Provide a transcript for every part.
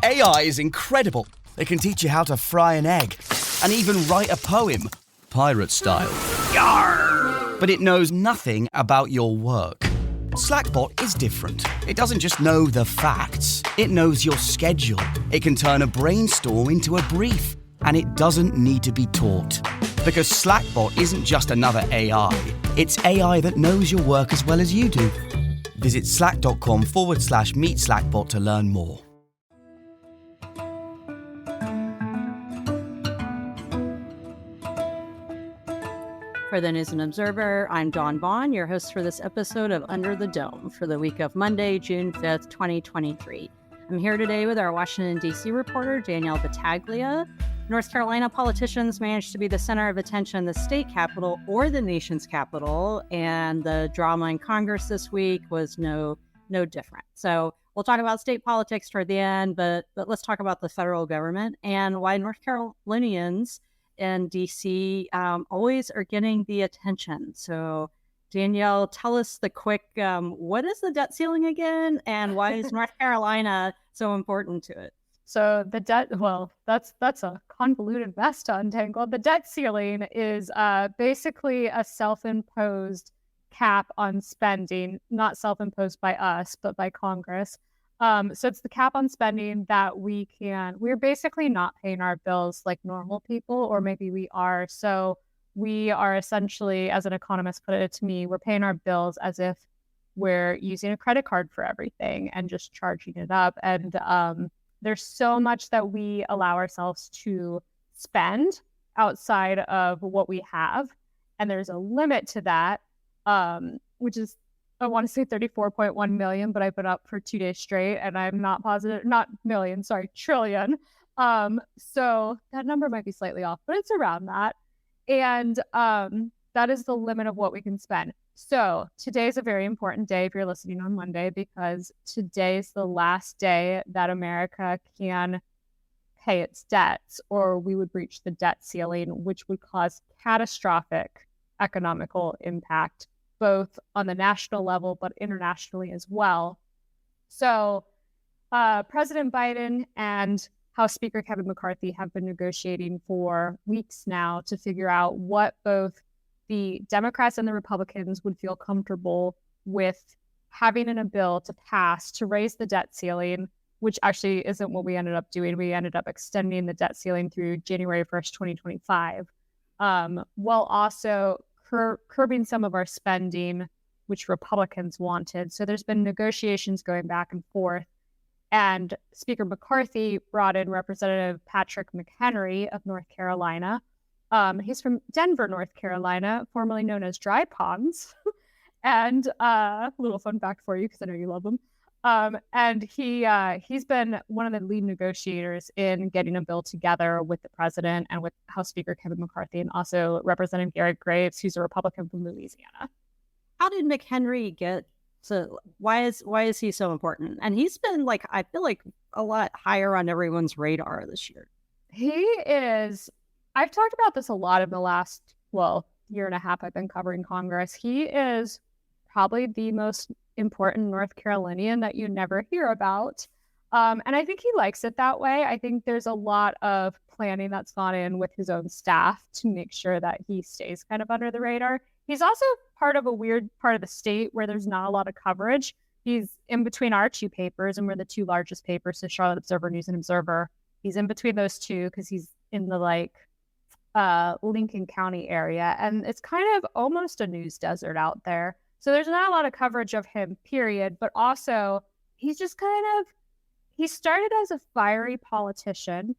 AI is incredible. It can teach you how to fry an egg and even write a poem, pirate style. Yarr! But it knows nothing about your work. Slackbot is different. It doesn't just know the facts. It knows your schedule. It can turn a brainstorm into a brief. And it doesn't need to be taught. Because Slackbot isn't just another AI. It's AI that knows your work as well as you do. Visit slack.com/meet Slackbot to learn more. For the News and Observer, I'm Dawn Vaughan, your host for this episode of Under the Dome for the week of Monday, June 5th, 2023. I'm here today with our Washington, D.C. reporter, Danielle Battaglia. North Carolina politicians managed to be the center of attention in the state capitol or the nation's capital, and the drama in Congress this week was no different. So we'll talk about state politics toward the end, but let's talk about the federal government and why North Carolinians in D.C. Always are getting the attention. So Danielle, tell us the quick, what is the debt ceiling again? And why is North Carolina so important to it? So the debt, well, that's a convoluted mess to untangle. The debt ceiling is basically a self-imposed cap on spending, not self-imposed by us, but by Congress. So it's the cap on spending that we're basically not paying our bills like normal people, or maybe we are. So we are essentially, as an economist put it to me, we're paying our bills as if we're using a credit card for everything and just charging it up. And there's so much that we allow ourselves to spend outside of what we have. And there's a limit to that, which is, I want to say 34.1 million, but I've been up for 2 days straight and I'm not positive, not million, sorry, trillion. So that number might be slightly off, but it's around that. And that is the limit of what we can spend. So today is a very important day if you're listening on Monday, because today is the last day that America can pay its debts, or we would breach the debt ceiling, which would cause catastrophic economical impact, both on the national level, but internationally as well. So President Biden and House Speaker Kevin McCarthy have been negotiating for weeks now to figure out what both the Democrats and the Republicans would feel comfortable with having in a bill to pass to raise the debt ceiling, which actually isn't what we ended up doing. We ended up extending the debt ceiling through January 1st, 2025, while also curbing some of our spending, which Republicans wanted. So there's been negotiations going back and forth. And Speaker McCarthy brought in Representative Patrick McHenry of North Carolina. He's from Denver, North Carolina, formerly known as Dry Ponds. And a little fun fact for you, because I know you love him. And he's been one of the lead negotiators in getting a bill together with the president and with House Speaker Kevin McCarthy, and also Representative Garrett Graves, who's a Republican from Louisiana. How did McHenry get to, why is he so important? And he's been, like, I feel like a lot higher on everyone's radar this year. He is, I've talked about this a lot in the last, year and a half I've been covering Congress. He is probably the most important North Carolinian that you never hear about. And I think he likes it that way. I think there's a lot of planning that's gone in with his own staff to make sure that he stays kind of under the radar. He's also part of a weird part of the state where there's not a lot of coverage. He's in between our two papers, and we're the two largest papers, so Charlotte Observer, News and Observer. He's in between those two because he's in the Lincoln County area, and it's kind of almost a news desert out there. So there's not a lot of coverage of him, period. But also, he's just he started as a fiery politician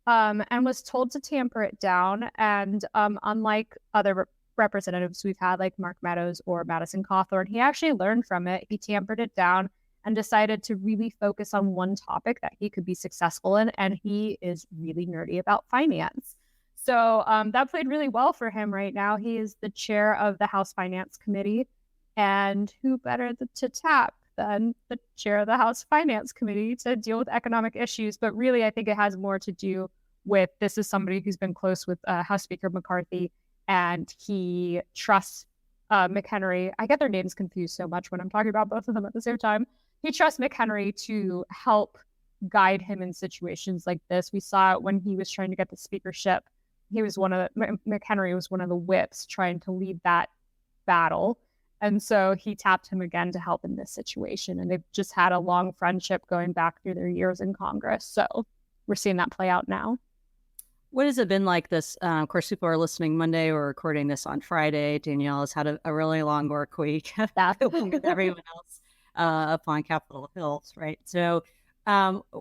and was told to tamper it down. And unlike other representatives we've had, like Mark Meadows or Madison Cawthorn, he actually learned from it. He tampered it down and decided to really focus on one topic that he could be successful in. And he is really nerdy about finance. So that played really well for him right now. He is the chair of the House Finance Committee. And who better to tap than the chair of the House Finance Committee to deal with economic issues? But really, I think it has more to do with, this is somebody who's been close with House Speaker McCarthy, and he trusts McHenry. I get their names confused so much when I'm talking about both of them at the same time. He trusts McHenry to help guide him in situations like this. We saw it when he was trying to get the speakership. He was McHenry was one of the whips trying to lead that battle. And so he tapped him again to help in this situation. And they've just had a long friendship going back through their years in Congress. So we're seeing that play out now. What has it been like this? Of course, people are listening Monday. We're recording this on Friday. Danielle has had a really long work week with everyone else up on Capitol Hills, right? So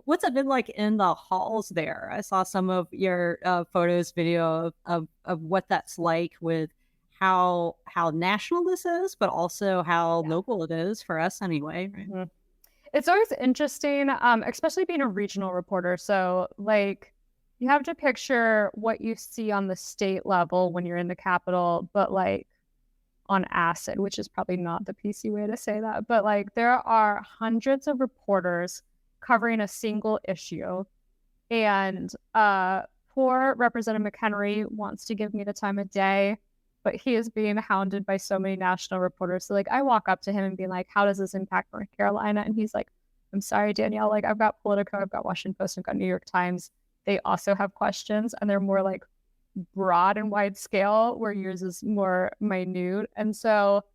what's it been like in the halls there? I saw some of your photos, video of what that's like with how national this is, but also how local it is for us anyway. Right? Mm-hmm. It's always interesting, especially being a regional reporter. So like you have to picture what you see on the state level when you're in the Capitol, but like on acid, which is probably not the PC way to say that. But like there are hundreds of reporters covering a single issue. And poor Representative McHenry wants to give me the time of day, but he is being hounded by so many national reporters. So like I walk up to him and be like, how does this impact North Carolina? And he's like, I'm sorry, Danielle, like I've got Politico, I've got Washington Post, I've got New York Times. They also have questions and they're more like broad and wide scale, where yours is more minute. And so,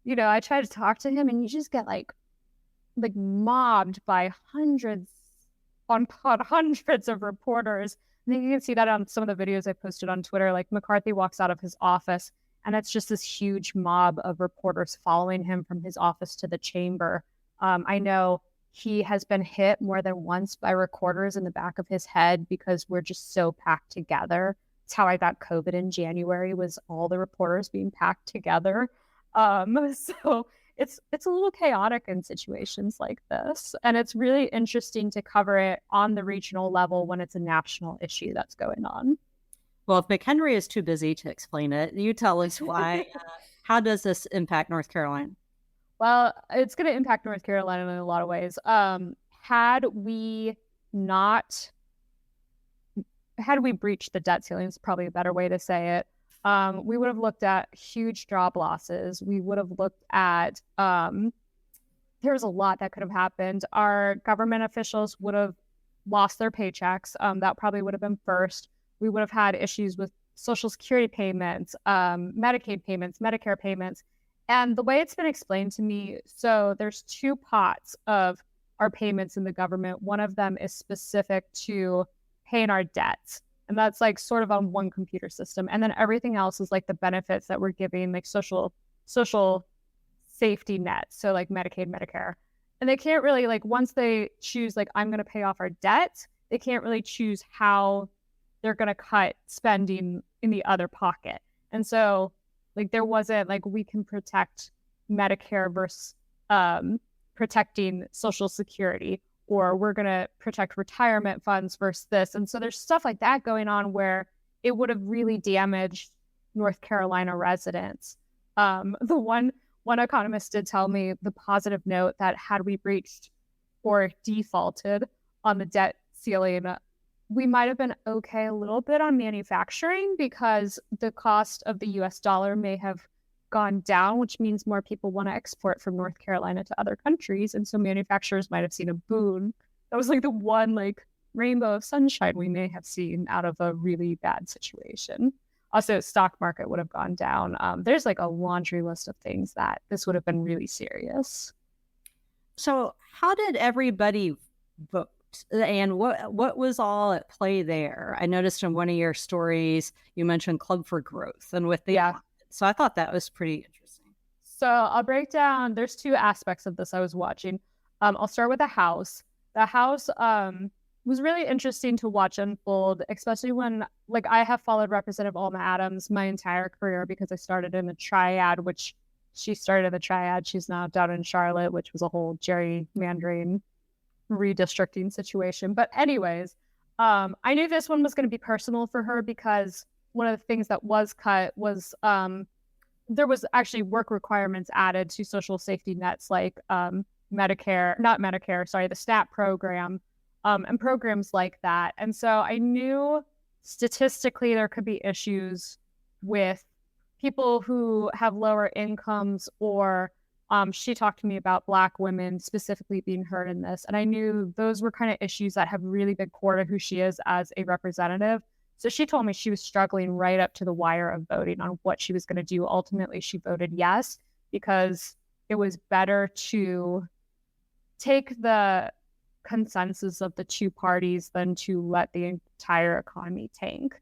you know, I try to talk to him and you just get like mobbed by hundreds on hundreds of reporters. I think you can see that on some of the videos I posted on Twitter. Like McCarthy walks out of his office and it's just this huge mob of reporters following him from his office to the chamber. I know he has been hit more than once by recorders in the back of his head because we're just so packed together. It's how I got COVID in January, was all the reporters being packed together. So it's a little chaotic in situations like this. And it's really interesting to cover it on the regional level when it's a national issue that's going on. Well, if McHenry is too busy to explain it, you tell us why. How does this impact North Carolina? Well, it's going to impact North Carolina in a lot of ways. Had we breached the debt ceiling, is probably a better way to say it, we would have looked at huge job losses. We would have looked at, there's a lot that could have happened. Our government officials would have lost their paychecks. That probably would have been first. We would have had issues with Social Security payments, Medicaid payments, Medicare payments. And the way it's been explained to me, so there's two pots of our payments in the government. One of them is specific to paying our debts. And that's like sort of on one computer system. And then everything else is like the benefits that we're giving, like social safety nets. So like Medicaid, Medicare. And they can't really, like, once they choose, like, I'm going to pay off our debt, they can't really choose how they're going to cut spending in the other pocket. And so like there wasn't like, we can protect Medicare versus protecting Social Security, or we're going to protect retirement funds versus this. And so there's stuff like that going on where it would have really damaged North Carolina residents. The one economist did tell me the positive note that had we breached or defaulted on the debt ceiling, we might have been okay a little bit on manufacturing because the cost of the US dollar may have gone down, which means more people want to export from North Carolina to other countries. And so manufacturers might have seen a boon. That was like the one like rainbow of sunshine we may have seen out of a really bad situation. Also, stock market would have gone down. There's like a laundry list of things that this would have been really serious. So how did everybody vote? And what was all at play there? I noticed in one of your stories, you mentioned Club for Growth and with the so I thought that was pretty interesting. So I'll break down, there's two aspects of this I was watching. I'll start with the House. The House was really interesting to watch unfold, especially when, like, I have followed Representative Alma Adams my entire career because I started in the Triad, which she started in the Triad. She's now down in Charlotte, which was a whole gerrymandering redistricting situation. But anyways, I knew this one was going to be personal for her because one of the things that was cut was there was actually work requirements added to social safety nets like the SNAP program and programs like that. And so I knew statistically there could be issues with people who have lower incomes or She talked to me about Black women specifically being heard in this. And I knew those were kind of issues that have really been core to who she is as a representative. So she told me she was struggling right up to the wire of voting on what she was going to do. Ultimately, she voted yes, because it was better to take the consensus of the two parties than to let the entire economy tank.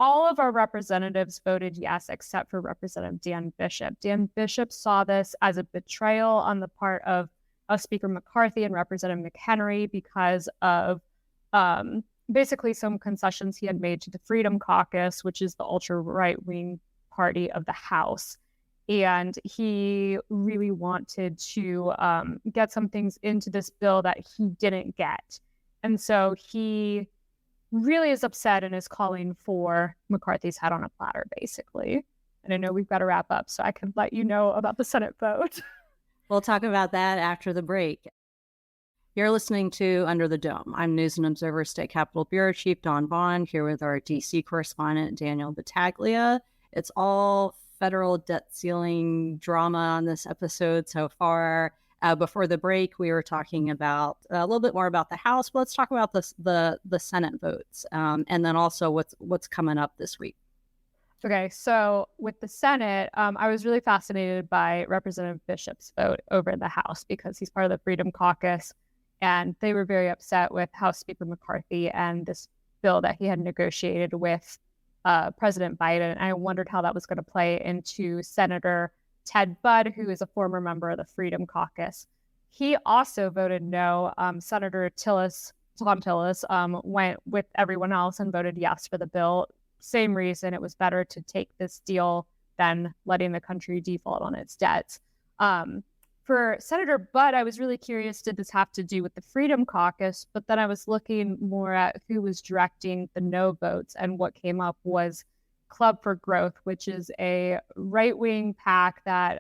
All of our representatives voted yes, except for Representative Dan Bishop. Dan Bishop saw this as a betrayal on the part of Speaker McCarthy and Representative McHenry because of basically some concessions he had made to the Freedom Caucus, which is the ultra-right-wing party of the House. And he really wanted to get some things into this bill that he didn't get. And so he really is upset and is calling for McCarthy's head on a platter, basically. And I know we've got to wrap up, so I can let you know about the Senate vote. We'll talk about that after the break. You're listening to Under the Dome. I'm News and Observer State Capitol Bureau Chief Dawn Vaughan, here with our DC correspondent, Danielle Battaglia. It's all federal debt ceiling drama on this episode so far. Before the break, we were talking about a little bit more about the House. But let's talk about the Senate votes, and then also what's coming up this week. Okay, so with the Senate, I was really fascinated by Representative Bishop's vote over in the House because he's part of the Freedom Caucus, and they were very upset with House Speaker McCarthy and this bill that he had negotiated with President Biden. And I wondered how that was going to play into Senator Ted Budd, who is a former member of the Freedom Caucus. He also voted no. Senator Tom Tillis, went with everyone else and voted yes for the bill. Same reason, it was better to take this deal than letting the country default on its debts. For Senator Budd, I was really curious, did this have to do with the Freedom Caucus? But then I was looking more at who was directing the no votes, and what came up was Club for Growth, which is a right-wing PAC that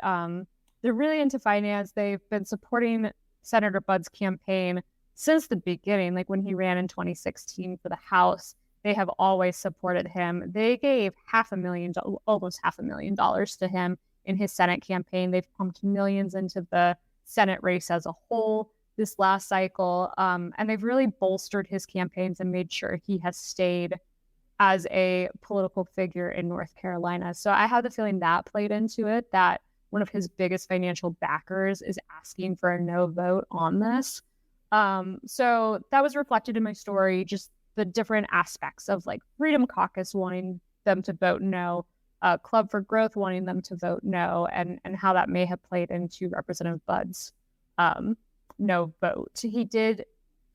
they're really into finance. They've been supporting Senator Budd's campaign since the beginning, like when he ran in 2016 for the House. They have always supported him. They gave almost $500,000 to him in his Senate campaign. They've pumped millions into the Senate race as a whole this last cycle. And they've really bolstered his campaigns and made sure he has stayed as a political figure in North Carolina. So I have the feeling that played into it, that one of his biggest financial backers is asking for a no vote on this. So that was reflected in my story, just the different aspects of like Freedom Caucus wanting them to vote no, Club for Growth wanting them to vote no, and how that may have played into Representative Budd's no vote. He did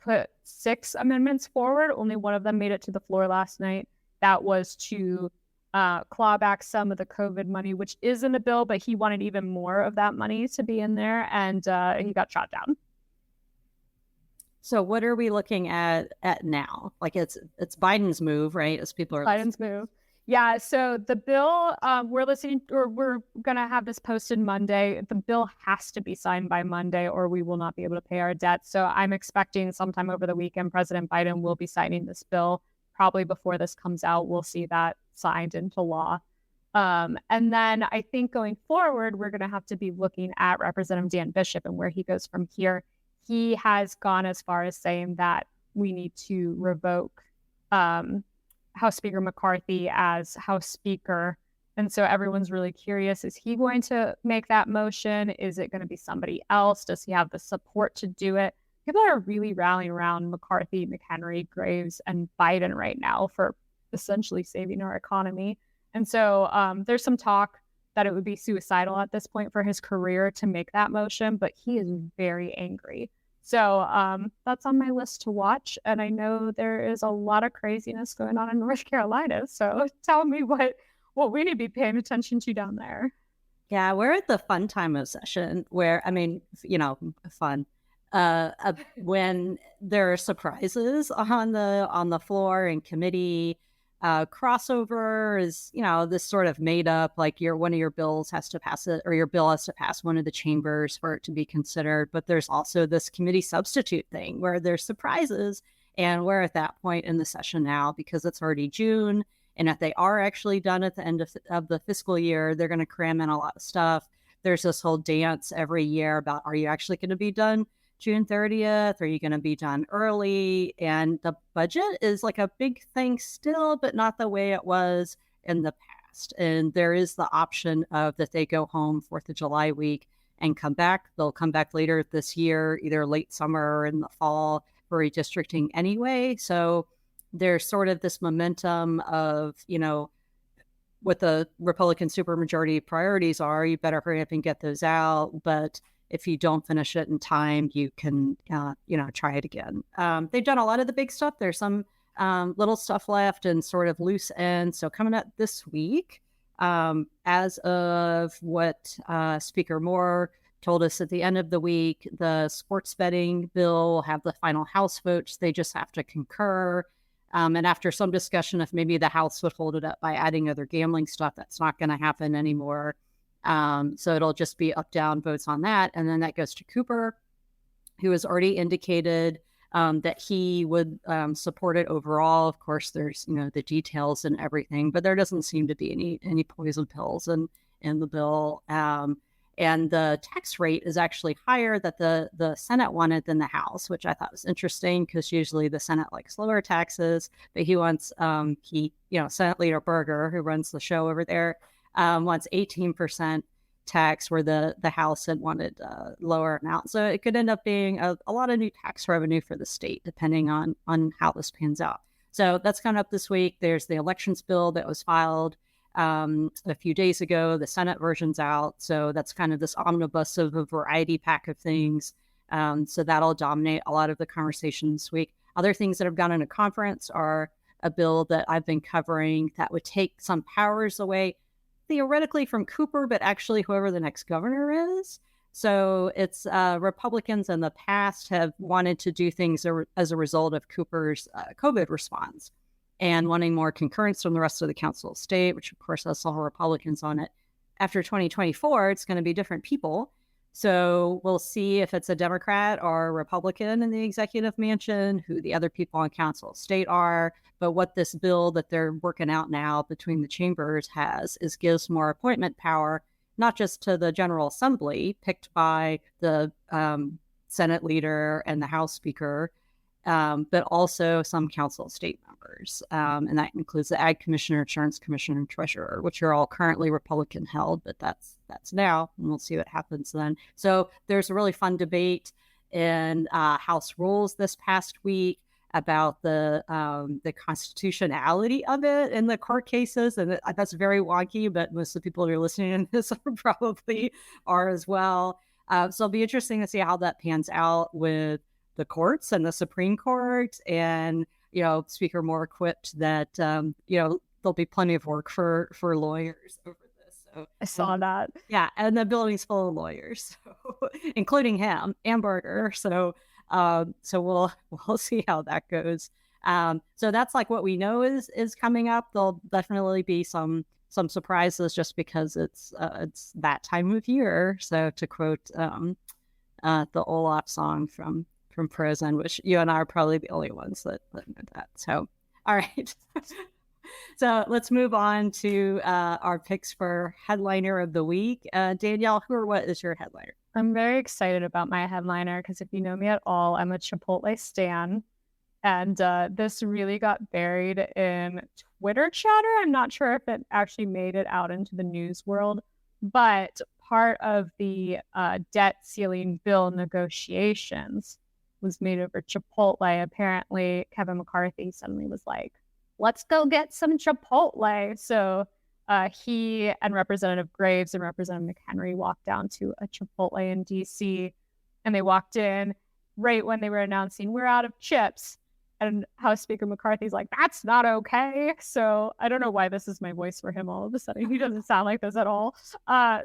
put 6 amendments forward. Only one of them made it to the floor last night. That was to claw back some of the COVID money, which is in the bill, but he wanted even more of that money to be in there, and he got shot down. So what are we looking at now? Like it's Biden's move, right? As people are Biden's move. Yeah. So the bill, we're going to have this posted Monday. The bill has to be signed by Monday or we will not be able to pay our debt. So I'm expecting sometime over the weekend, President Biden will be signing this bill. Probably before this comes out, we'll see that signed into law. And then I think going forward, we're going to have to be looking at Representative Dan Bishop and where he goes from here. He has gone as far as saying that we need to revoke House Speaker McCarthy as House Speaker. And so everyone's really curious, is he going to make that motion? Is it going to be somebody else? Does he have the support to do it? People are really rallying around McCarthy, McHenry, Graves, and Biden right now for essentially saving our economy. And so there's some talk that it would be suicidal at this point for his career to make that motion, but he is very angry. So that's on my list to watch. And I know there is a lot of craziness going on in North Carolina. So tell me what we need to be paying attention to down there. Yeah, we're at the fun time of session where, fun. When there are surprises on the floor and committee. Crossover is, this sort of made up, like one of your bills has to pass it, or your bill has to pass one of the chambers for it to be considered. But there's also this committee substitute thing where there's surprises. And we're at that point in the session now because it's already June. And if they are actually done at the end of the fiscal year, they're going to cram in a lot of stuff. there's this whole dance every year about, are you actually going to be done June 30th? Are you going to be done early? And the budget is like a big thing still, but not the way it was in the past. And there is the option of that they go home 4th of July week and come back. They'll come back later this year, either late summer or in the fall for redistricting anyway. So there's sort of this momentum of, what the Republican supermajority priorities are, you better hurry up and get those out. But if you don't finish it in time, you can, try it again. They've done a lot of the big stuff. There's some little stuff left and sort of loose ends. So coming up this week, as of what Speaker Moore told us at the end of the week, the sports betting bill will have the final House votes. They just have to concur. And after some discussion, if maybe the House would hold it up by adding other gambling stuff, that's not going to happen anymore. So it'll just be up-down votes on that. And then that goes to Cooper, who has already indicated that he would support it overall. Of course, there's, the details and everything, but there doesn't seem to be any poison pills in the bill. And the tax rate is actually higher that the Senate wanted than the House, which I thought was interesting because usually the Senate likes lower taxes, but he wants, Senate Leader Berger, who runs the show over there, wants 18% tax where the House had wanted a lower amount. So it could end up being a lot of new tax revenue for the state, depending on how this pans out. So that's coming up this week. There's the elections bill that was filed a few days ago. The Senate version's out. So that's kind of this omnibus of a variety pack of things. So that'll dominate a lot of the conversation this week. Other things that have gone into conference are a bill that I've been covering that would take some powers away, theoretically from Cooper, but actually whoever the next governor is. So it's Republicans in the past have wanted to do things as a result of Cooper's COVID response and wanting more concurrence from the rest of the Council of State, which of course has all Republicans on it. After 2024, it's going to be different people. So we'll see if it's a Democrat or a Republican in the executive mansion, who the other people on Council of State are. But what this bill that they're working out now between the chambers gives more appointment power, not just to the General Assembly picked by the Senate leader and the House Speaker, but also some Council of State members. And that includes the Ag Commissioner, Insurance Commissioner, and Treasurer, which are all currently Republican held, but that's now, and we'll see what happens then. So there's a really fun debate in House Rules this past week about the constitutionality of it in the court cases. And that's very wonky, but most of the people who are listening to this probably are as well. So it'll be interesting to see how that pans out with the courts and the Supreme Court. And, Speaker Moore quipped that, there'll be plenty of work for lawyers over this. So I saw that. Yeah. And the building's full of lawyers, so, including him and Berger. So we'll see how that goes. So that's like what we know is coming up. There'll definitely be some surprises just because it's that time of year. So to quote the Olaf song from Frozen, which you and I are probably the only ones that know that. So, all right. So let's move on to our picks for headliner of the week. Danielle, who or what is your headliner? I'm very excited about my headliner because if you know me at all, I'm a Chipotle stan. And this really got buried in Twitter chatter. I'm not sure if it actually made it out into the news world, but part of the debt ceiling bill negotiations was made over Chipotle. Apparently, Kevin McCarthy suddenly was like, let's go get some Chipotle. So he and Representative Graves and Representative McHenry walked down to a Chipotle in D.C. and they walked in right when they were announcing we're out of chips. And House Speaker McCarthy's like, that's not okay. So I don't know why this is my voice for him all of a sudden. He doesn't sound like this at all.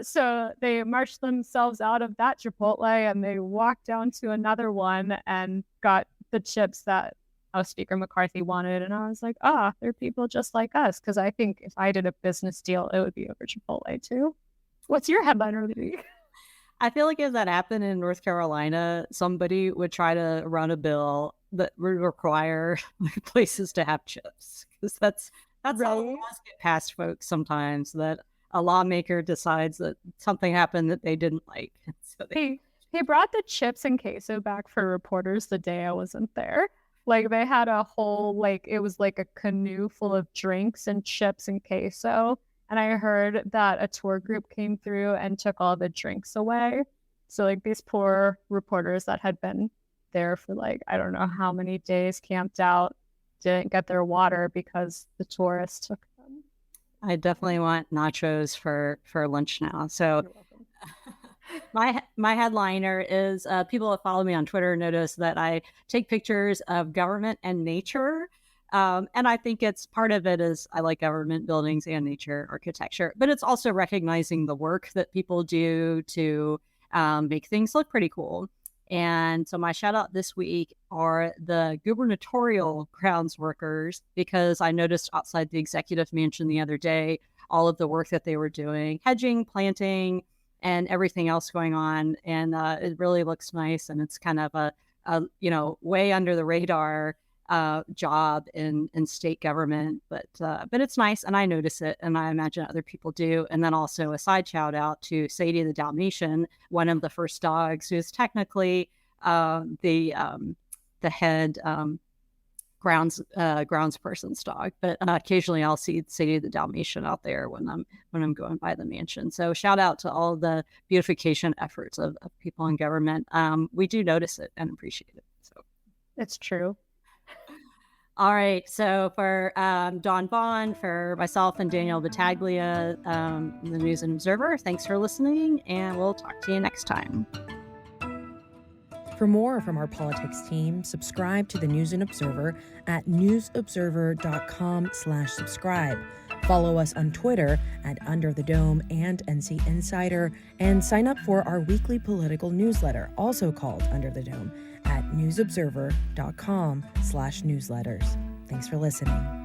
So they marched themselves out of that Chipotle and they walked down to another one and got the chips that House Speaker McCarthy wanted. And I was like, they're people just like us. Because I think if I did a business deal, it would be over Chipotle too. What's your headliner of the week? I feel like if that happened in North Carolina, somebody would try to run a bill that would require places to have chips, because that's right. how it does get past folks sometimes. That a lawmaker decides that something happened that they didn't like. So he brought the chips and queso back for reporters the day I wasn't there. Like they had a whole, it was like a canoe full of drinks and chips and queso. And I heard that a tour group came through and took all the drinks away. So like these poor reporters that had been there for I don't know how many days camped out, didn't get their water because the tourists took them. I definitely want nachos for lunch now. So my headliner is people that follow me on Twitter notice that I take pictures of government and nature. And I think it's part of it is I like government buildings and nature architecture, but it's also recognizing the work that people do to make things look pretty cool. And so my shout out this week are the gubernatorial grounds workers, because I noticed outside the executive mansion the other day, all of the work that they were doing, hedging, planting, and everything else going on. And it really looks nice. And it's kind of a way under the radar job in state government, but it's nice, and I notice it, and I imagine other people do. And then also a side shout out to Sadie the Dalmatian, one of the first dogs, who is technically the head grounds person's dog, but occasionally I'll see Sadie the Dalmatian out there when I'm going by the mansion. So shout out to all the beautification efforts of people in government. We do notice it and appreciate it. So it's true. All right. So for Dawn Vaughan, for myself and Danielle Battaglia, the News and Observer, thanks for listening, and we'll talk to you next time. For more from our politics team, subscribe to the News and Observer at newsobserver.com/subscribe. Follow us on Twitter at Under the Dome and NC Insider, and sign up for our weekly political newsletter, also called Under the Dome, at newsobserver.com/newsletters. Thanks for listening.